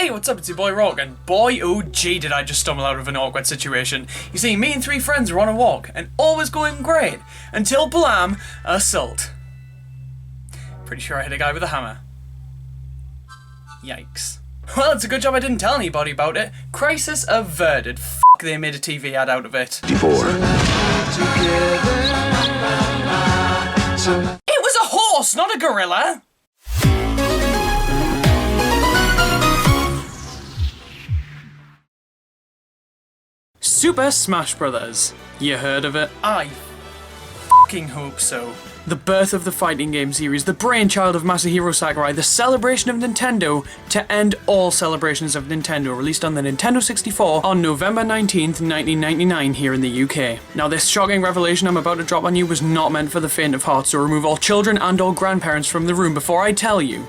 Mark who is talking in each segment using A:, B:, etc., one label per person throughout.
A: Hey, what's up? It's your boy Rawk, and boy oh gee did I just stumble out of an awkward situation. You see, me and three friends were on a walk, and all was going great, until blam, assault. Pretty sure I hit a guy with a hammer. Yikes. Well, it's a good job I didn't tell anybody about it. Crisis averted. F***, they made a TV ad out of it. It was a horse, not a gorilla! Super Smash Bros. You heard of it? I fucking hope so. The birth of the fighting game series, the brainchild of Masahiro Sakurai, the celebration of Nintendo to end all celebrations of Nintendo, released on the Nintendo 64 on November 19th, 1999 here in the UK. Now this shocking revelation I'm about to drop on you was not meant for the faint of heart, so remove all children and all grandparents from the room before I tell you.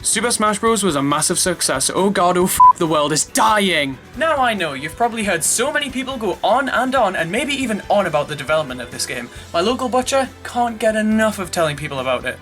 A: Super Smash Bros. Was a massive success. Oh god, oh f***, the world is dying! Now I know, you've probably heard so many people go on and maybe even on about the development of this game. My local butcher can't get enough of telling people about it.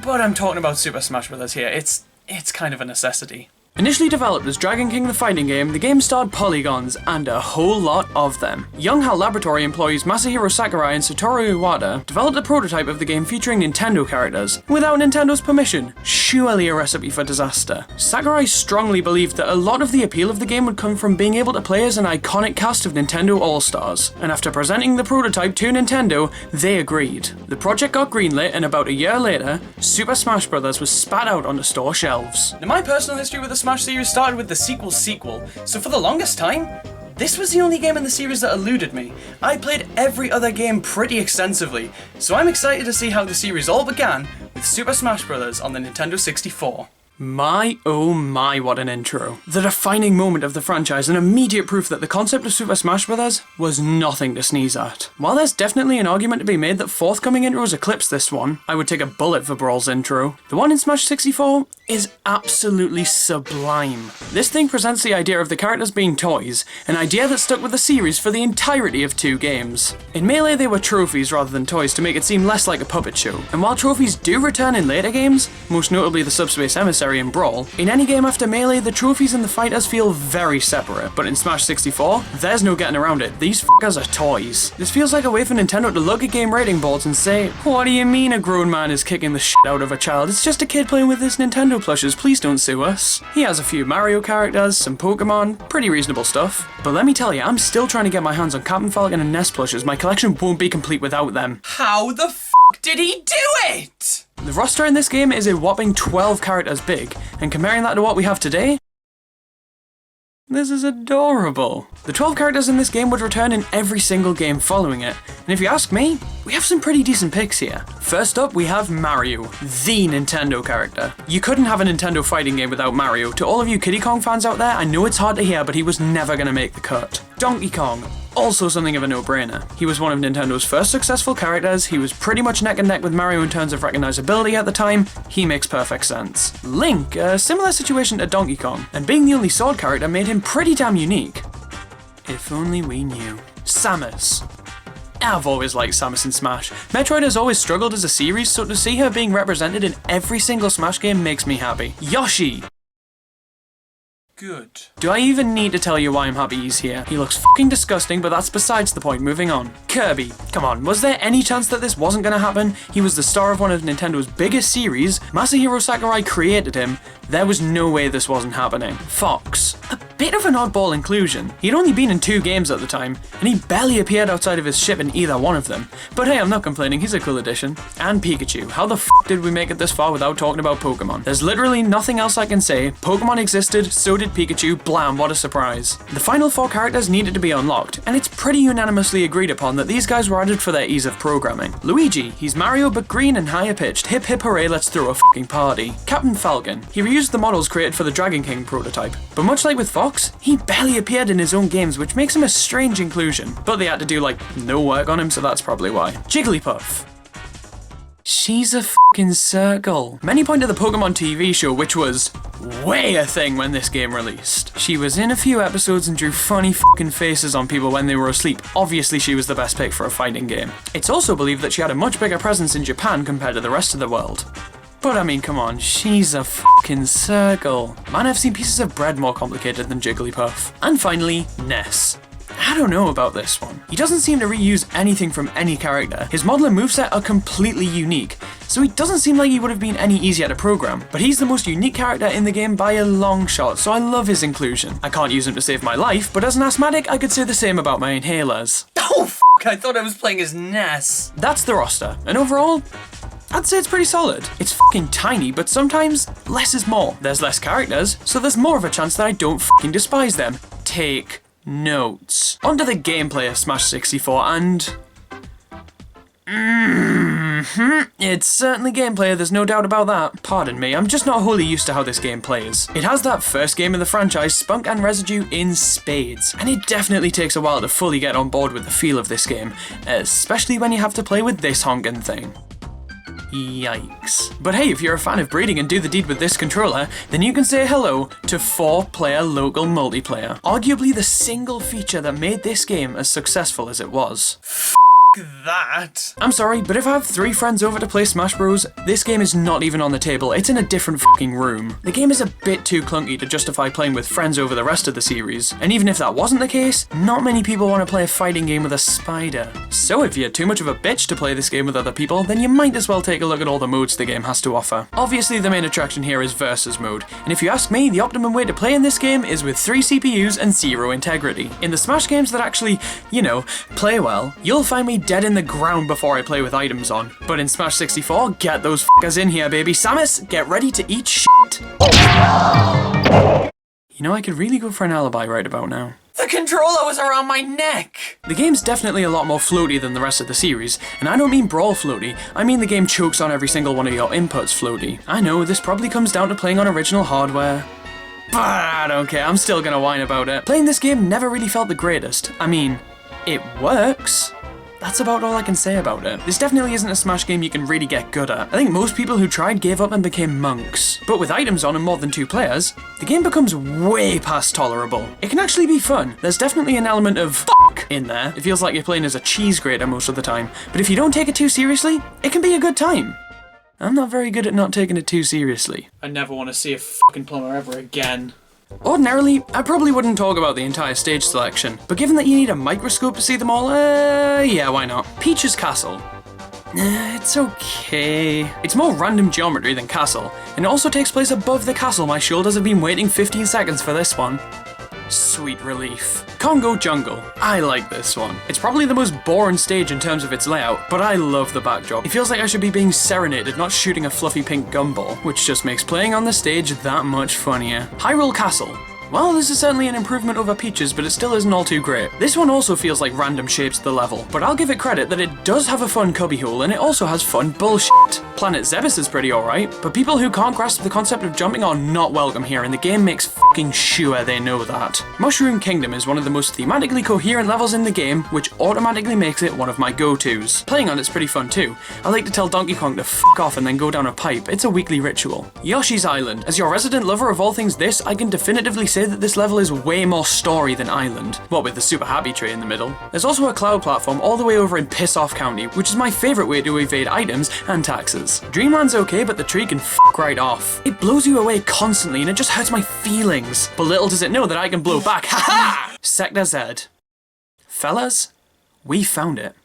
A: But I'm talking about Super Smash Bros. Here, it's kind of a necessity. Initially developed as Dragon King the fighting game, the game starred polygons, and a whole lot of them. Young HAL Laboratory employees Masahiro Sakurai and Satoru Iwata developed a prototype of the game featuring Nintendo characters, without Nintendo's permission. Surely a recipe for disaster. Sakurai strongly believed that a lot of the appeal of the game would come from being able to play as an iconic cast of Nintendo All-Stars, and after presenting the prototype to Nintendo, they agreed. The project got greenlit, and about a year later, Super Smash Bros. Was spat out onto store shelves. Now my personal history with the Smash series started with the sequel, so for the longest time, this was the only game in the series that eluded me. I played every other game pretty extensively, so I'm excited to see how the series all began with Super Smash Bros. On the Nintendo 64. My oh my, what an intro. The defining moment of the franchise and immediate proof that the concept of Super Smash Bros. Was nothing to sneeze at. While there's definitely an argument to be made that forthcoming intros eclipse this one, I would take a bullet for Brawl's intro. The one in Smash 64 is absolutely sublime. This thing presents the idea of the characters being toys, an idea that stuck with the series for the entirety of 2 games. In Melee they were trophies rather than toys to make it seem less like a puppet show, and while trophies do return in later games, most notably the Subspace Emissary in Brawl, in any game after Melee the trophies and the fighters feel very separate, but in Smash 64, there's no getting around it, these f***ers are toys. This feels like a way for Nintendo to look at game rating boards and say, what do you mean a grown man is kicking the shit out of a child? It's just a kid playing with this Nintendo plushes, please don't sue us. He has a few Mario characters, some Pokemon, pretty reasonable stuff. But let me tell you, I'm still trying to get my hands on Captain Falcon and Ness plushes, my collection won't be complete without them. How the f*** did he do it? The roster in this game is a whopping 12 characters big, and comparing that to what we have today, this is adorable. The 12 characters in this game would return in every single game following it, and if you ask me, we have some pretty decent picks here. First up, we have Mario, the Nintendo character. You couldn't have a Nintendo fighting game without Mario. To all of you Kiddy Kong fans out there, I know it's hard to hear, but he was never gonna make the cut. Donkey Kong, also something of a no-brainer. He was one of Nintendo's first successful characters, he was pretty much neck and neck with Mario in terms of recognizability at the time, he makes perfect sense. Link, a similar situation to Donkey Kong, and being the only sword character made him pretty damn unique. If only we knew. Samus. I've always liked Samus in Smash. Metroid has always struggled as a series, so to see her being represented in every single Smash game makes me happy. Yoshi. Good. Do I even need to tell you why I'm happy he's here? He looks fucking disgusting, but that's besides the point, moving on. Kirby. Come on, was there any chance that this wasn't gonna happen? He was the star of one of Nintendo's biggest series, Masahiro Sakurai created him, there was no way this wasn't happening. Fox. A bit of an oddball inclusion. He'd only been in 2 games at the time, and he barely appeared outside of his ship in either one of them. But hey, I'm not complaining, he's a cool addition. And Pikachu. How the f*** did we make it this far without talking about Pokemon? There's literally nothing else I can say. Pokemon existed, so did Pikachu, blam, what a surprise. The final 4 characters needed to be unlocked, and it's pretty unanimously agreed upon that these guys were added for their ease of programming. Luigi, he's Mario but green and higher pitched, hip hip hooray, let's throw a fucking party. Captain Falcon, he reused the models created for the Dragon King prototype, but much like with Fox, he barely appeared in his own games, which makes him a strange inclusion, but they had to do like no work on him, so that's probably why. Jigglypuff. She's a fucking circle. Many point to the Pokemon TV show, which was way a thing when this game released. She was in a few episodes and drew funny fucking faces on people when they were asleep. Obviously she was the best pick for a fighting game. It's also believed that she had a much bigger presence in Japan compared to the rest of the world. But I mean, come on, she's a fucking circle. Man, I've seen pieces of bread more complicated than Jigglypuff. And finally, Ness. I don't know about this one. He doesn't seem to reuse anything from any character. His model and moveset are completely unique, so he doesn't seem like he would have been any easier to program. But he's the most unique character in the game by a long shot, so I love his inclusion. I can't use him to save my life, but as an asthmatic, I could say the same about my inhalers. Oh fuck, I thought I was playing as Ness. That's the roster, and overall, I'd say it's pretty solid. It's fucking tiny, but sometimes less is more. There's less characters, so there's more of a chance that I don't fucking despise them. Take notes. Onto the gameplay of Smash 64 and... It's certainly gameplay, there's no doubt about that. Pardon me, I'm just not wholly used to how this game plays. It has that first game in the franchise spunk and residue in spades, and it definitely takes a while to fully get on board with the feel of this game, especially when you have to play with this honking thing. Yikes. But hey, if you're a fan of breeding and do the deed with this controller, then you can say hello to 4-player local multiplayer. Arguably the single feature that made this game as successful as it was. That. I'm sorry, but if I have 3 friends over to play Smash Bros, this game is not even on the table, it's in a different fucking room. The game is a bit too clunky to justify playing with friends over the rest of the series, and even if that wasn't the case, not many people want to play a fighting game with a spider. So if you're too much of a bitch to play this game with other people, then you might as well take a look at all the modes the game has to offer. Obviously the main attraction here is Versus mode, and if you ask me, the optimum way to play in this game is with 3 CPUs and 0 integrity. In the Smash games that actually, you know, play well, you'll find me dead in the ground before I play with items on. But in Smash 64, get those fuckers in here, baby. Samus, get ready to eat shit. You know, I could really go for an alibi right about now. The controller was around my neck! The game's definitely a lot more floaty than the rest of the series, and I don't mean brawl floaty, I mean the game chokes on every single one of your inputs floaty. I know, this probably comes down to playing on original hardware, but I don't care, I'm still gonna whine about it. Playing this game never really felt the greatest. I mean, it works. That's about all I can say about it. This definitely isn't a Smash game you can really get good at. I think most people who tried gave up and became monks. But with items on and more than 2 players, the game becomes way past tolerable. It can actually be fun. There's definitely an element of fuck in there. It feels like you're playing as a cheese grater most of the time. But if you don't take it too seriously, it can be a good time. I'm not very good at not taking it too seriously. I never want to see a fucking plumber ever again. Ordinarily, I probably wouldn't talk about the entire stage selection, but given that you need a microscope to see them all, yeah, why not? Peach's Castle. It's okay. It's more random geometry than Castle, and it also takes place above the castle. My shoulders have been waiting 15 seconds for this one. Sweet relief. Congo Jungle. I like this one. It's probably the most boring stage in terms of its layout, but I love the backdrop. It feels like I should be being serenaded, not shooting a fluffy pink gumball, which just makes playing on the stage that much funnier. Hyrule Castle. Well, this is certainly an improvement over Peach's, but it still isn't all too great. This one also feels like random shapes to the level, but I'll give it credit that it does have a fun cubbyhole and it also has fun bullshit. Planet Zebus is pretty alright, but people who can't grasp the concept of jumping are not welcome here, and the game makes fucking sure they know that. Mushroom Kingdom is one of the most thematically coherent levels in the game, which automatically makes it one of my go-tos. Playing on it's pretty fun too. I like to tell Donkey Kong to fuck off and then go down a pipe. It's a weekly ritual. Yoshi's Island. As your resident lover of all things this, I can definitively say that this level is way more story than Island. What with the super happy tree in the middle. There's also a cloud platform all the way over in Piss Off County, which is my favourite way to evade items and taxes. Dreamland's okay, but the tree can fuck right off. It blows you away constantly and it just hurts my feelings. But little does it know that I can blow back. Haha! Sector Z. Fellas, we found it.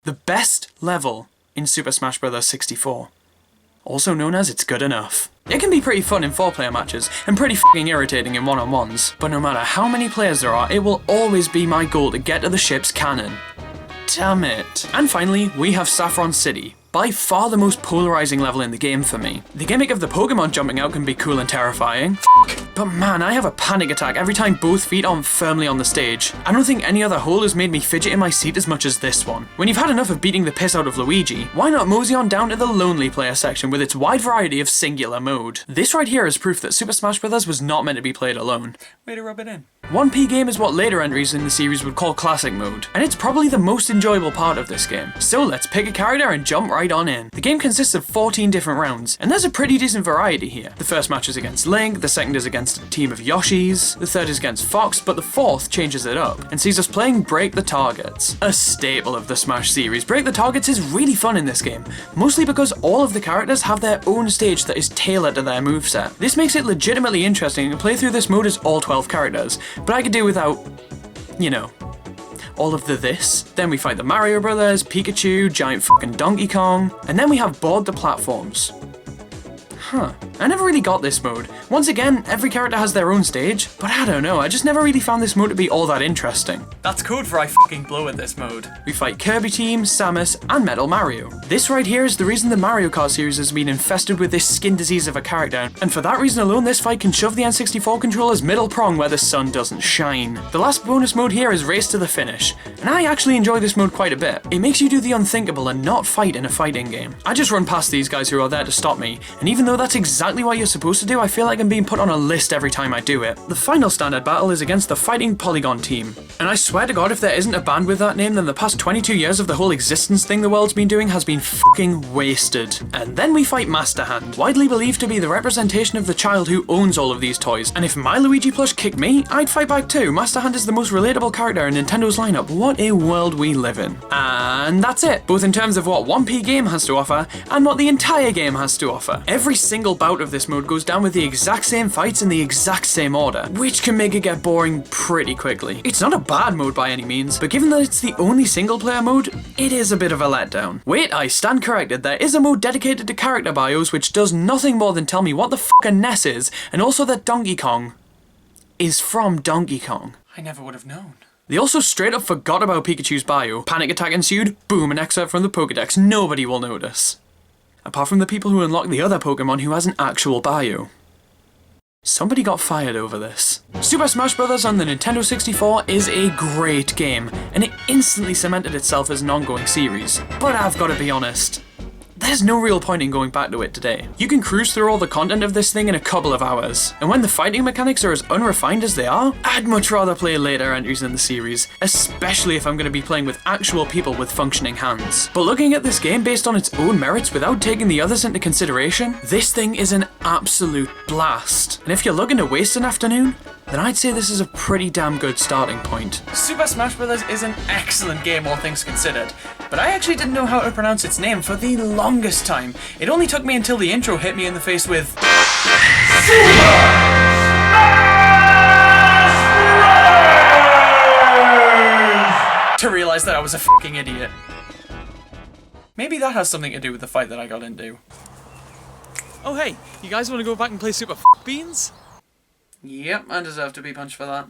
A: The best level in Super Smash Bros. 64. Also known as It's Good Enough. It can be pretty fun in 4-player matches, and pretty fucking irritating in one-on-ones, but no matter how many players there are, it will always be my goal to get to the ship's cannon. Damn it. And finally, we have Saffron City. By far the most polarizing level in the game for me. The gimmick of the Pokemon jumping out can be cool and terrifying. But man, I have a panic attack every time both feet aren't firmly on the stage. I don't think any other hole has made me fidget in my seat as much as this one. When you've had enough of beating the piss out of Luigi, why not mosey on down to the lonely player section with its wide variety of singular mode? This right here is proof that Super Smash Bros. Was not meant to be played alone. Way to rub it in. 1P game is what later entries in the series would call classic mode, and it's probably the most enjoyable part of this game. So let's pick a character and jump right on in. The game consists of 14 different rounds, and there's a pretty decent variety here. The first match is against Link, the second is against a team of Yoshis, the third is against Fox, but the fourth changes it up and sees us playing Break the Targets. A staple of the Smash series, Break the Targets is really fun in this game, mostly because all of the characters have their own stage that is tailored to their moveset. This makes it legitimately interesting to play through this mode as all 12 characters, but I could do without, you know, all of this. Then we fight the Mario Brothers, Pikachu, giant fucking Donkey Kong, and then we have Board the Platforms. Huh. I never really got this mode. Once again, every character has their own stage, but I don't know, I just never really found this mode to be all that interesting. That's code for I fucking blow at this mode. We fight Kirby Team, Samus, and Metal Mario. This right here is the reason the Mario Kart series has been infested with this skin disease of a character, and for that reason alone this fight can shove the N64 controller's middle prong where the sun doesn't shine. The last bonus mode here is Race to the Finish, and I actually enjoy this mode quite a bit. It makes you do the unthinkable and not fight in a fighting game. I just run past these guys who are there to stop me, and even though that's exactly what you're supposed to do, I feel like I'm being put on a list every time I do it. The final standard battle is against the Fighting Polygon team, and I swear to god if there isn't a band with that name then the past 22 years of the whole existence thing the world's been doing has been fucking wasted. And then we fight Master Hand, widely believed to be the representation of the child who owns all of these toys, and if my Luigi plush kicked me, I'd fight back too. Master Hand is the most relatable character in Nintendo's lineup. What a world we live in. And that's it, both in terms of what 1P game has to offer and what the entire game has to offer. Every single bout of this mode goes down with the exact same fights in the exact same order, which can make it get boring pretty quickly. It's not a bad mode by any means, but given that it's the only single player mode, it is a bit of a letdown. Wait, I stand corrected, there is a mode dedicated to character bios which does nothing more than tell me what the fuck a Ness is, and also that Donkey Kong is from Donkey Kong. I never would have known. They also straight up forgot about Pikachu's bio. Panic attack ensued, boom, an excerpt from the Pokédex, nobody will notice. Apart from the people who unlock the other Pokemon who has an actual bio. Somebody got fired over this. Super Smash Bros. On the Nintendo 64 is a great game, and it instantly cemented itself as an ongoing series. But I've got to be honest, there's no real point in going back to it today. You can cruise through all the content of this thing in a couple of hours, and when the fighting mechanics are as unrefined as they are, I'd much rather play later entries in the series, especially if I'm going to be playing with actual people with functioning hands. But looking at this game based on its own merits without taking the others into consideration, this thing is an absolute blast. And if you're looking to waste an afternoon, then I'd say this is a pretty damn good starting point. Super Smash Bros. Is an excellent game all things considered, but I actually didn't know how to pronounce its name for the longest time. It only took me until the intro hit me in the face with Super Smash Bros. To realise that I was a fucking idiot. Maybe that has something to do with the fight that I got into. Oh hey, you guys want to go back and play Super Beans? Yep, I deserve to be punched for that.